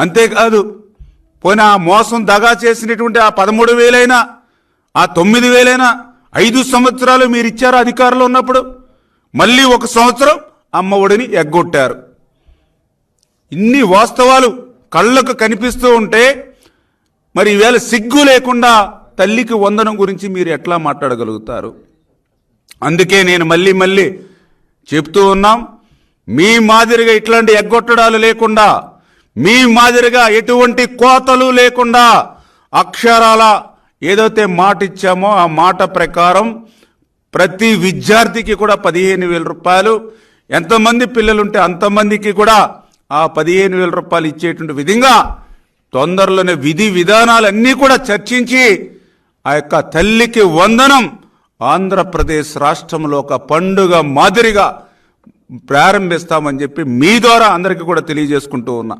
అంతేకాదు పోనీ ఆ మోసం దగా చేసినటువంటి ఆ 13,000 ఆ 9,000 5 సంవత్సరాలు మీరు ఇచ్చారు అధికారంలో ఉన్నప్పుడు. మళ్ళీ 1 సంవత్సరం అమ్మ ఒడిని ఎగ్గొట్టారు. ఇన్ని వాస్తవాలు కళ్ళకు కనిపిస్తూ ఉంటే మరి ఈవేళ సిగ్గు లేకుండా తల్లికి వందనం గురించి మీరు ఎట్లా మాట్లాడగలుగుతారు? అందుకే నేను మళ్ళీ చెప్తూ ఉన్నాం, మీ మాదిరిగా ఇట్లాంటి ఎగ్గొట్టడాలు లేకుండా, మీ మాదిరిగా ఎటువంటి కోతలు లేకుండా అక్షరాల ఏదైతే మాట ఇచ్చామో ఆ మాట ప్రకారం ప్రతి విద్యార్థికి కూడా 15,000 రూపాయలు, ఎంతమంది పిల్లలుంటే అంతమందికి కూడా ఆ 15,000 రూపాయలు ఇచ్చేటువంటి విధంగా తొందరలోనే విధి విధానాలన్నీ కూడా చర్చించి ఆ యొక్క తల్లికి వందనం ఆంధ్రప్రదేశ్ రాష్ట్రంలో ఒక పండుగ మాదిరిగా ప్రారంభిస్తామని చెప్పి మీ ద్వారా అందరికీ కూడా తెలియజేసుకుంటూ ఉన్నా.